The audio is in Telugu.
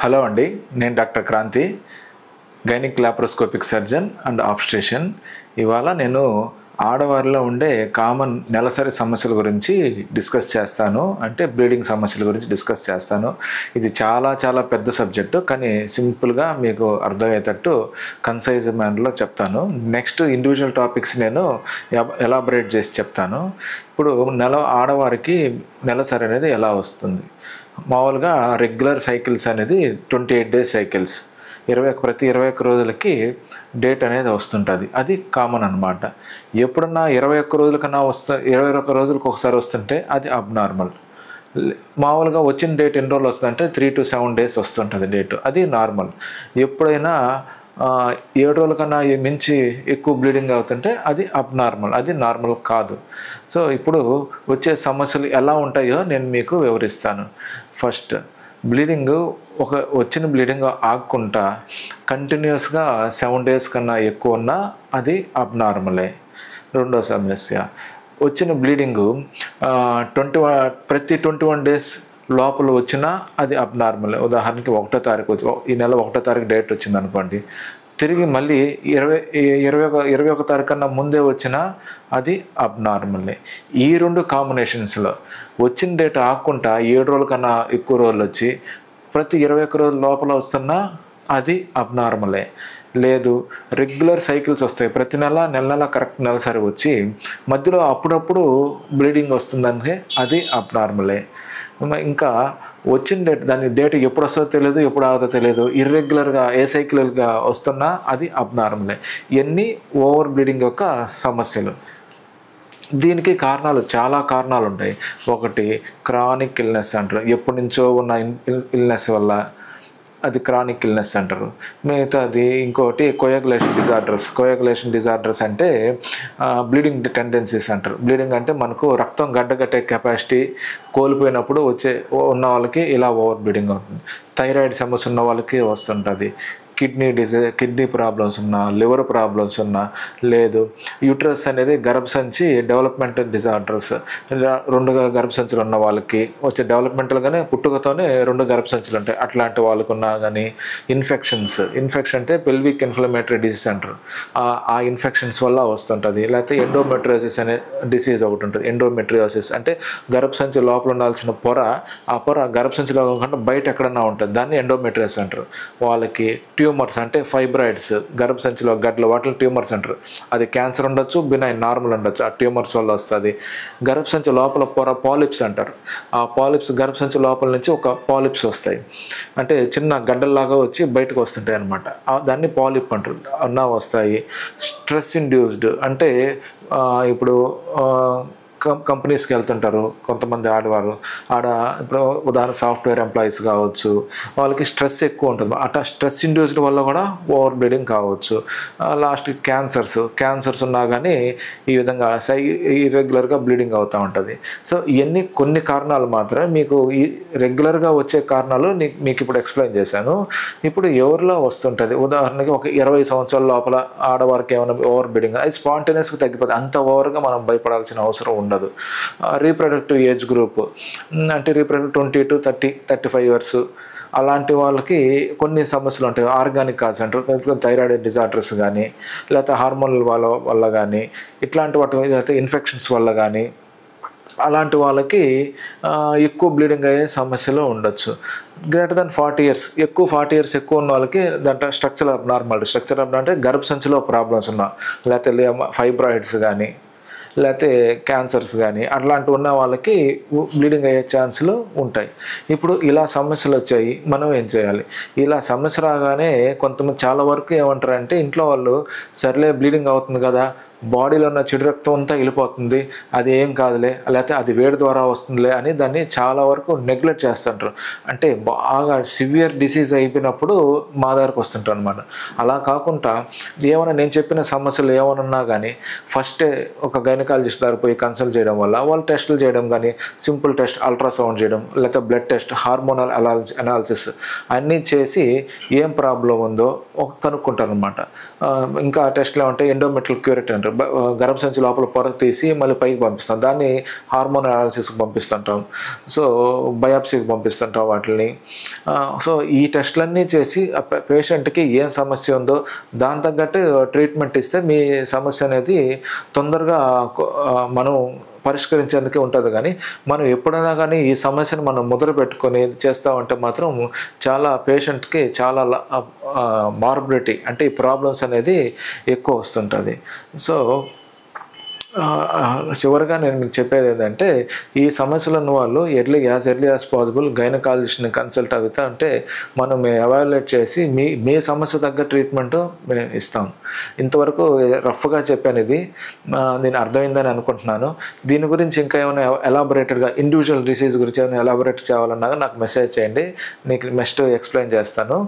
హలో అండి, నేను doctor Kranthi, gynaec laparoscopic surgeon and obstetrician. ఇవాళ నేను ఆడవారిలో ఉండే కామన్ నెలసరి సమస్యల గురించి డిస్కస్ చేస్తాను. అంటే బ్లీడింగ్ సమస్యల గురించి డిస్కస్ చేస్తాను. ఇది చాలా పెద్ద సబ్జెక్టు, కానీ సింపుల్గా మీకు అర్థమయ్యేటట్టు కన్సైజ్ మ్యానర్లో చెప్తాను. నెక్స్ట్ ఇండివిజువల్ టాపిక్స్ నేను ఎలాబరేట్ చేసి చెప్తాను. ఇప్పుడు ఆడవారికి నెలసరి అనేది ఎలా వస్తుంది? మామూలుగా రెగ్యులర్ సైకిల్స్ అనేది 28 డేస్ సైకిల్స్, ప్రతి 21 రోజులకి డేట్ అనేది వస్తుంటుంది. అది కామన్ అనమాట. ఎప్పుడన్నా 21 రోజుల కన్నా 21 రోజులకు ఒకసారి వస్తుంటే అది అబ్నార్మల్. మామూలుగా వచ్చిన డేట్ ఎన్ని రోజులు వస్తుందంటే 3 to 7 డేస్ వస్తుంటుంది డేటు, అది నార్మల్. ఎప్పుడైనా 7 రోజుల కన్నా మించి ఎక్కువ బ్లీడింగ్ అవుతుంటే అది అబ్నార్మల్, అది నార్మల్ కాదు. సో ఇప్పుడు వచ్చే సమస్యలు ఎలా ఉంటాయో నేను మీకు వివరిస్తాను. ఫస్ట్, వచ్చిన బ్లీడింగ్ ఆగకుండా కంటిన్యూస్గా 7 డేస్ కన్నా ఎక్కువ ఉన్నా అది అబ్నార్మలే. రెండో సమస్య, వచ్చిన బ్లీడింగు ప్రతి 21 డేస్ లోపల వచ్చినా అది అబ్నార్మల్. ఉదాహరణకి 1వ తారీఖు ఈ నెల 1వ తారీఖు డేట్ వచ్చింది అనుకోండి, తిరిగి మళ్ళీ 21 తారీఖు కన్నా ముందే వచ్చినా అది అబ్నార్మలే. ఈ రెండు కాంబినేషన్స్లో వచ్చిన డేట్ ఆగకుండా 7 రోజుల కన్నా ఎక్కువ రోజులు వచ్చి ప్రతి 21 రోజుల లోపల వస్తున్నా అది అబ్నార్మలే. లేదు, రెగ్యులర్ సైకిల్స్ వస్తాయి, ప్రతి నెల కరెక్ట్ నెలసరి వచ్చి మధ్యలో అప్పుడప్పుడు బ్లీడింగ్ వస్తుందంటే అది అబ్నార్మలే. ఇంకా వచ్చిన దాని డేట్ ఎప్పుడు వస్తుందో తెలియదు, ఎప్పుడు ఆగుతో తెలియదు, ఇర్రెగ్యులర్గా సైకిల్గా వస్తున్నా అది అబ్నార్మలే. ఇవన్నీ ఓవర్ బ్లీడింగ్ యొక్క సమస్యలు. దీనికి చాలా కారణాలు ఉంటాయి. ఒకటి క్రానిక్ ఇల్నెస్ అంటారు, ఎప్పటి నుంచో ఉన్న ఇల్నెస్ వల్ల, అది క్రానిక్ ఇల్నెస్ అంటారు. మిగతాది ఇంకోటి కోయాగులేషన్ డిజార్డర్స్ అంటే బ్లీడింగ్ టెండెన్సీస్ అంటారు. బ్లీడింగ్ అంటే మనకు రక్తం గడ్డగట్టే కెపాసిటీ కోల్పోయినప్పుడు ఉన్న వాళ్ళకి ఇలా ఓవర్ బ్లీడింగ్ అవుతుంది. థైరాయిడ్ సమస్య ఉన్న వాళ్ళకి వస్తుంటుంది. కిడ్నీ ప్రాబ్లమ్స్ ఉన్నా, లివర్ ప్రాబ్లమ్స్ ఉన్నా, లేదు యూట్రస్ అనేది గర్భసంచి డెవలప్మెంటల్ డిజార్డర్స్, 2 గర్భసంచులు ఉన్న వాళ్ళకి వచ్చే డెవలప్మెంటల్గానే పుట్టుకతోనే 2 గర్భసంచులు ఉంటాయి, అట్లాంటి వాళ్ళకున్నా కానీ ఇన్ఫెక్షన్ అంటే పెల్విక్ ఇన్ఫ్లమేటరీ డిసీజ్ అంటారు, ఆ ఇన్ఫెక్షన్స్ వల్ల వస్తుంటుంది. లేకపోతే ఎండోమెట్రియోసిస్ అనే డిసీజ్ ఒకటి ఉంటుంది. ఎండోమెట్రియోసిస్ అంటే గర్భసంచి లోపల ఉండాల్సిన ఆ పొర గర్భసంచిలో కాకుండా బయట ఎక్కడన్నా ఉంటుంది, దాన్ని ఎండోమెట్రియోసిస్ అంటారు. వాళ్ళకి ట్యూమర్స్ అంటే ఫైబ్రాయిడ్స్, గర్భసంచిలో గడ్డలు, వాటిని ట్యూమర్స్ అంటారు. అది క్యాన్సర్ ఉండొచ్చు, బినైన్ నార్మల్ ఉండొచ్చు, ఆ ట్యూమర్స్ వల్ల వస్తుంది. గర్భసంచి లోపల పొర పాలిప్స్ అంటారు. ఆ పాలిప్స్ గర్భసంచి లోపల నుంచి ఒక పాలిప్స్ వస్తాయి, అంటే చిన్న గడ్డల్లాగా వచ్చి బయటకు వస్తుంటాయి అనమాట, దాన్ని పాలిప్ అంటారు, అన్నా వస్తాయి. స్ట్రెస్ ఇండ్యూస్డ్ అంటే ఇప్పుడు కంపెనీస్కి వెళ్తుంటారు కొంతమంది ఆడవారు, ఇప్పుడు ఉదాహరణ సాఫ్ట్వేర్ ఎంప్లాయీస్ కావచ్చు, వాళ్ళకి స్ట్రెస్ ఎక్కువ ఉంటుంది, అట్లా స్ట్రెస్ ఇండ్యూస్డ్ వల్ల కూడా ఓవర్ బ్లీడింగ్ కావచ్చు. లాస్ట్కి క్యాన్సర్స్ ఉన్నా కానీ ఈ విధంగా ఇర్రెగ్యులర్గా బ్లీడింగ్ అవుతూ ఉంటుంది. సో ఇవన్నీ కొన్ని కారణాలు మాత్రమే. మీకు ఈ రెగ్యులర్గా వచ్చే కారణాలు మీకు ఇప్పుడు ఎక్స్ప్లెయిన్ చేశాను. ఇప్పుడు ఎవరిలో వస్తుంటుంది, ఉదాహరణకి ఒక 20 సంవత్సరాల లోపల ఆడవారికి ఏమైనా ఓవర్ బ్లీడింగ్, అది స్పాంటేనియస్గా తగ్గిపోతుంది, అంత ఓవర్గా మనం భయపడాల్సిన అవసరం ఉండదు. రీప్రొడక్టివ్ ఏజ్ గ్రూప్ అంటే రీప్రొడక్టివ్ 20 to 35 ఇయర్స్, అలాంటి వాళ్ళకి కొన్ని సమస్యలు ఉంటాయి. ఆర్గానిక్ కాజ్ అంటారు, థైరాయిడ్ డిజార్డర్స్ కానీ, లేకపోతే హార్మోనల్ వల్ల కానీ, ఇట్లాంటి వాటి లేకపోతే ఇన్ఫెక్షన్స్ వల్ల కానీ, అలాంటి వాళ్ళకి ఎక్కువ బ్లీడింగ్ అయ్యే సమస్యలు ఉండొచ్చు. గ్రేటర్ దాన్ 40 ఇయర్స్, 40 ఇయర్స్ ఎక్కువ ఉన్న వాళ్ళకి దాంట్లో స్ట్రక్చరల్ అబ్నార్మల్ అంటే గర్భసంచిలో ప్రాబ్లమ్స్ ఉన్నా, లేకపోతే ఫైబ్రాయిడ్స్ కానీ, లేకపోతే క్యాన్సర్స్ కానీ, అట్లాంటివి ఉన్న వాళ్ళకి బ్లీడింగ్ అయ్యే ఛాన్సులు ఉంటాయి. ఇప్పుడు ఇలా సమస్యలు వచ్చాయి, మనం ఏం చేయాలి? ఇలా సమస్య రాగానే కొంతమంది చాలా వరకు ఏమంటారంటే ఇంట్లో వాళ్ళు, సర్లే బ్లీడింగ్ అవుతుంది కదా, బాడీలో ఉన్న చెడు రక్తం అంతా వెళ్ళిపోతుంది, అది ఏం కాదులే, లేకపోతే అది వేడి ద్వారా వస్తుందిలే అని దాన్ని చాలా వరకు నెగ్లెక్ట్ చేస్తుంటారు. అంటే బాగా సివియర్ డిసీజ్ అయిపోయినప్పుడు మా దగ్గరకు వస్తుంటారు అనమాట. అలా కాకుండా ఏమైనా నేను చెప్పిన సమస్యలు ఏమైనా కానీ ఫస్టే ఒక గైనకాలజిస్ట్ దగ్గర పోయి కన్సల్ట్ చేయడం వల్ల వాళ్ళు టెస్టులు చేయడం కానీ, సింపుల్ టెస్ట్ అల్ట్రాసౌండ్ చేయడం, లేకపోతే బ్లడ్ టెస్ట్, హార్మోనల్ అనాలిసిస్ అన్నీ చేసి ఏం ప్రాబ్లం ఉందో కనుక్కుంటారు అనమాట. ఇంకా టెస్ట్లు ఏమంటే ఎండోమెట్రియల్ క్యూరేట్ అంటారు, గర్భసంచి లోపల పొర తీసి మళ్ళీ పైకి పంపిస్తాం. దాన్ని హార్మోన్ అనాలిసిస్కి పంపిస్తుంటాం. సో బయాప్సీకి పంపిస్తుంటాం వాటిని. సో ఈ టెస్టులన్నీ చేసి పేషెంట్కి ఏం సమస్య ఉందో దాని తగ్గట్టు ట్రీట్మెంట్ ఇస్తే మీ సమస్య అనేది తొందరగా మనం పరిష్కరించేందుకే ఉంటుంది. కానీ మనం ఎప్పుడైనా కానీ ఈ సమస్యను మనం మొదలు పెట్టుకొని చేస్తామంటే మాత్రం చాలా పేషెంట్కి చాలా మార్బిలిటీ అంటే ఈ ప్రాబ్లమ్స్ అనేది ఎక్కువ వస్తుంటుంది. సో చివరిగా నేను మీకు చెప్పేది ఏంటంటే ఈ సమస్యలు ఉన్న వాళ్ళు ఎర్లీ యాజ్ పాసిబుల్ గైనకాలజిస్ట్ని కన్సల్ట్ అవుతా అంటే మనం ఎవాల్యుయేట్ చేసి మీ సమస్య తగ్గ ట్రీట్మెంట్ మేము ఇస్తాం. ఇంతవరకు రఫ్గా చెప్పాను, ఇది నేను అర్థమైందని అనుకుంటున్నాను. దీని గురించి ఇంకా ఏమైనా ఎలాబొరేటెడ్గా ఇండివిజువల్ డిసీజ్ గురించి ఏమైనా ఎలాబొరేట్ చేయాలన్నా నాకు మెసేజ్ చేయండి, నీకు నెక్స్ట్ ఎక్స్ప్లెయిన్ చేస్తాను.